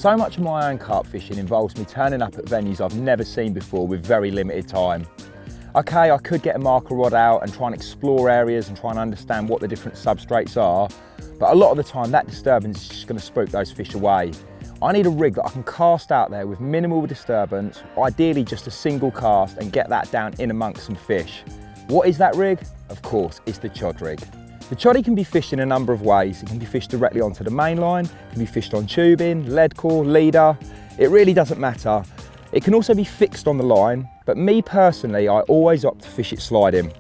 So much of my own carp fishing involves me turning up at venues I've never seen before with very limited time. Okay, I could get a marker rod out and try and explore areas and try and understand what the different substrates are, but a lot of the time that disturbance is just going to spook those fish away. I need a rig that I can cast out there with minimal disturbance, ideally just a single cast, and get that down in amongst some fish. What is that rig? Of course, it's the Chod Rig. The Choddy can be fished in a number of ways. It can be fished directly onto the main line, it can be fished on tubing, lead core, leader. It really doesn't matter. It can also be fixed on the line, but me personally, I always opt to fish it sliding,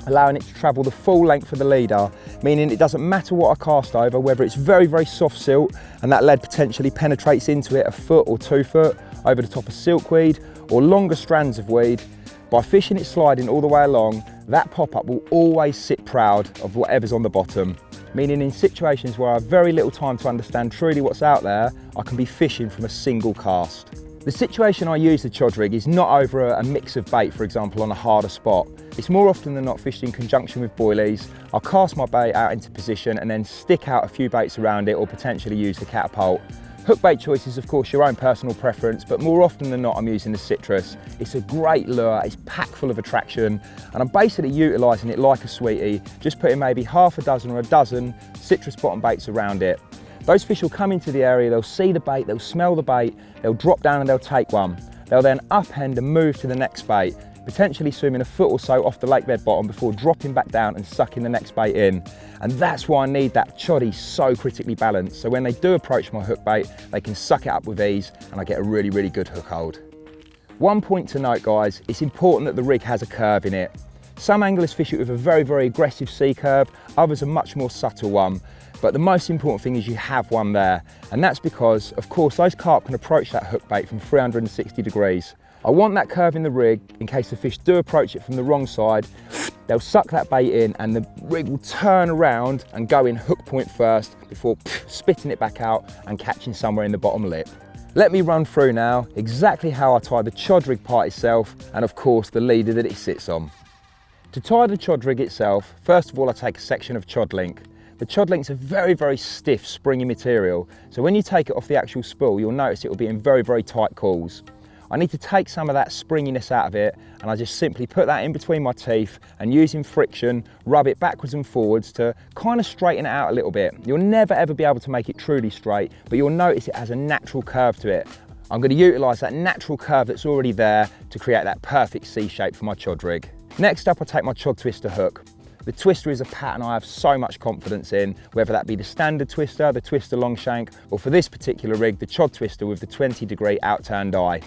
allowing it to travel the full length of the leader, meaning it doesn't matter what I cast over, whether it's very, very soft silt and that lead potentially penetrates into it 1 foot or 2 foot over the top of silkweed, or longer strands of weed. By fishing it sliding all the way along, that pop-up will always sit proud of whatever's on the bottom, meaning in situations where I have very little time to understand truly what's out there, I can be fishing from a single cast. The situation I use the Chod Rig is not over a mix of bait, for example, on a harder spot. It's more often than not fished in conjunction with boilies. I'll cast my bait out into position and then stick out a few baits around it, or potentially use the catapult. Hook bait choice is of course your own personal preference, but more often than not I'm using the citrus. It's a great lure, it's packed full of attraction, and I'm basically utilising it like a sweetie, just putting maybe half a dozen or a dozen citrus bottom baits around it. Those fish will come into the area, they'll see the bait, they'll smell the bait, they'll drop down and they'll take one. They'll then upend and move to the next bait, potentially swimming 1 foot or so off the lake bed bottom before dropping back down and sucking the next bait in. And that's why I need that choddy so critically balanced, so when they do approach my hook bait, they can suck it up with ease and I get a really, really good hook hold. One point to note guys, it's important that the rig has a curve in it. Some anglers fish it with a very, very aggressive C curve, others a much more subtle one. But the most important thing is you have one there, and that's because, of course, those carp can approach that hook bait from 360 degrees. I want that curve in the rig in case the fish do approach it from the wrong side. They'll suck that bait in and the rig will turn around and go in hook point first before spitting it back out and catching somewhere in the bottom lip. Let me run through now exactly how I tie the Chod Rig part itself and of course the leader that it sits on. To tie the Chod Rig itself, first of all I take a section of Chod link. The Chod link's a very, very stiff, springy material, so when you take it off the actual spool, you'll notice it will be in very, very tight calls. I need to take some of that springiness out of it, and I just simply put that in between my teeth and using friction, rub it backwards and forwards to kind of straighten it out a little bit. You'll never ever be able to make it truly straight, but you'll notice it has a natural curve to it. I'm going to utilise that natural curve that's already there to create that perfect C shape for my Chod Rig. Next up, I take my Chod Twister hook. The twister is a pattern I have so much confidence in, whether that be the standard twister, the twister long shank, or for this particular rig, the Chod Twister with the 20-degree outturned eye.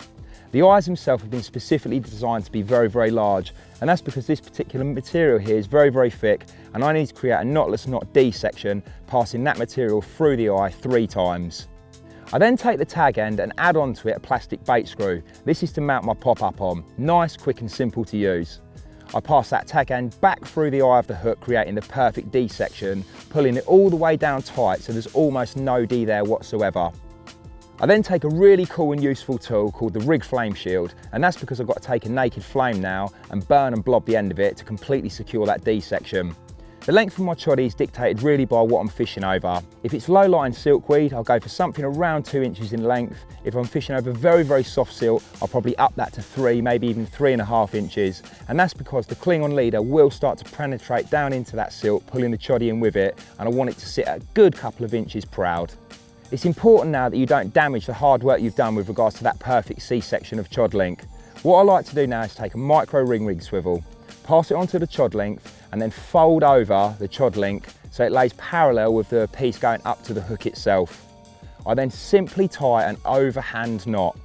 The eyes themselves have been specifically designed to be very, very large, and that's because this particular material here is very, very thick, and I need to create a knotless knot D section, passing that material through the eye 3 times. I then take the tag end and add onto it a plastic bait screw. This is to mount my pop-up on. Nice, quick and simple to use. I pass that tag end back through the eye of the hook, creating the perfect D section, pulling it all the way down tight so there's almost no D there whatsoever. I then take a really cool and useful tool called the Rig Flame Shield, and that's because I've got to take a naked flame now and burn and blob the end of it to completely secure that D section. The length of my choddy is dictated really by what I'm fishing over. If it's low-lying silkweed, I'll go for something around 2 inches in length. If I'm fishing over very, very soft silt, I'll probably up that to 3, maybe even 3.5 inches. And that's because the cling-on leader will start to penetrate down into that silt, pulling the choddy in with it, and I want it to sit at a good couple of inches proud. It's important now that you don't damage the hard work you've done with regards to that perfect C-section of chod link. What I like to do now is take a micro ring swivel, pass it onto the chod length, and then fold over the chod link so it lays parallel with the piece going up to the hook itself. I then simply tie an overhand knot.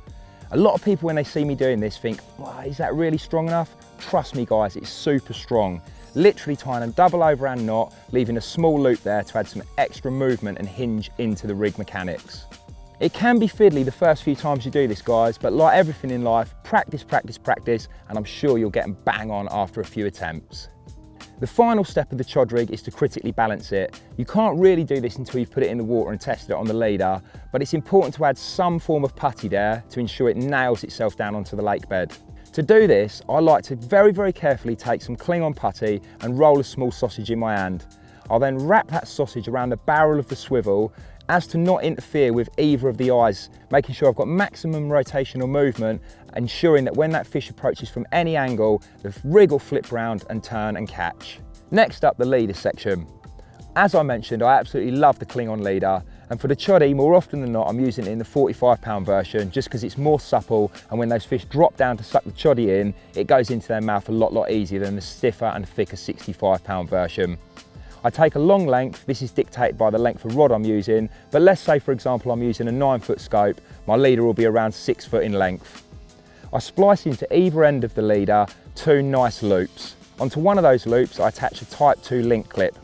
A lot of people when they see me doing this think, wow, is that really strong enough? Trust me guys, it's super strong. Literally tying a double overhand knot, leaving a small loop there to add some extra movement and hinge into the rig mechanics. It can be fiddly the first few times you do this guys, but like everything in life, practice, practice, practice, and I'm sure you'll get them bang on after a few attempts. The final step of the chod rig is to critically balance it. You can't really do this until you've put it in the water and tested it on the leader, but it's important to add some form of putty there to ensure it nails itself down onto the lake bed. To do this, I like to very, very carefully take some cling-on putty and roll a small sausage in my hand. I'll then wrap that sausage around the barrel of the swivel as to not interfere with either of the eyes, making sure I've got maximum rotational movement, ensuring that when that fish approaches from any angle, the rig will flip round and turn and catch. Next up, the leader section. As I mentioned, I absolutely love the Klingon leader, and for the choddy, more often than not, I'm using it in the 45-pound version just because it's more supple, and when those fish drop down to suck the choddy in, it goes into their mouth a lot easier than the stiffer and thicker 65-pound version. I take a long length. This is dictated by the length of rod I'm using, but let's say, for example, I'm using a 9-foot scope, my leader will be around 6 foot in length. I splice into either end of the leader 2 nice loops. Onto one of those loops, I attach a Type 2 link clip.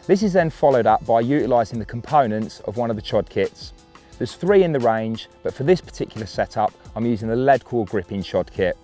This is then followed up by utilising the components of one of the chod kits. There's 3 in the range, but for this particular setup, I'm using the lead core gripping chod kit.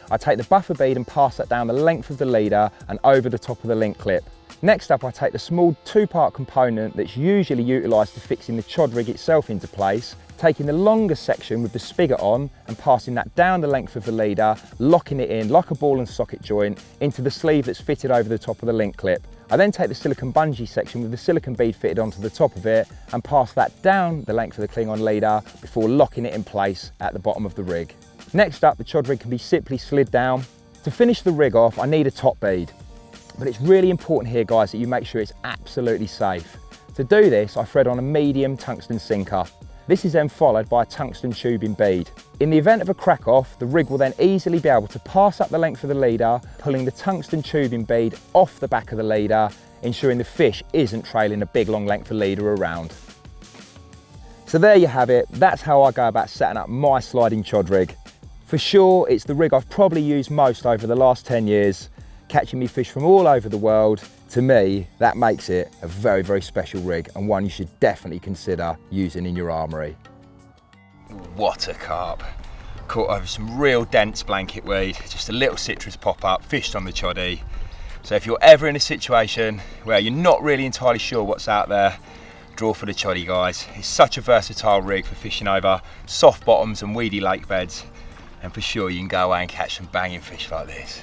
I take the buffer bead and pass that down the length of the leader and over the top of the link clip. Next up, I take the small 2-part component that's usually utilised for fixing the chod rig itself into place, taking the longer section with the spigot on and passing that down the length of the leader, locking it in like a ball and socket joint into the sleeve that's fitted over the top of the link clip. I then take the silicone bungee section with the silicone bead fitted onto the top of it and pass that down the length of the Klingon leader before locking it in place at the bottom of the rig. Next up, the chod rig can be simply slid down. To finish the rig off, I need a top bead. But it's really important here, guys, that you make sure it's absolutely safe. To do this, I thread on a medium tungsten sinker. This is then followed by a tungsten tubing bead. In the event of a crack off, the rig will then easily be able to pass up the length of the leader, pulling the tungsten tubing bead off the back of the leader, ensuring the fish isn't trailing a big long length of leader around. So there you have it. That's how I go about setting up my sliding chod rig. For sure, it's the rig I've probably used most over the last 10 years. Catching me fish from all over the world. To me, that makes it a very special rig, and one you should definitely consider using in your armoury. What a carp. Caught over some real dense blanket weed, just a little citrus pop up, fished on the choddy. So if you're ever in a situation where you're not really entirely sure what's out there, draw for the choddy, guys. It's such a versatile rig for fishing over soft bottoms and weedy lake beds, and for sure you can go away and catch some banging fish like this.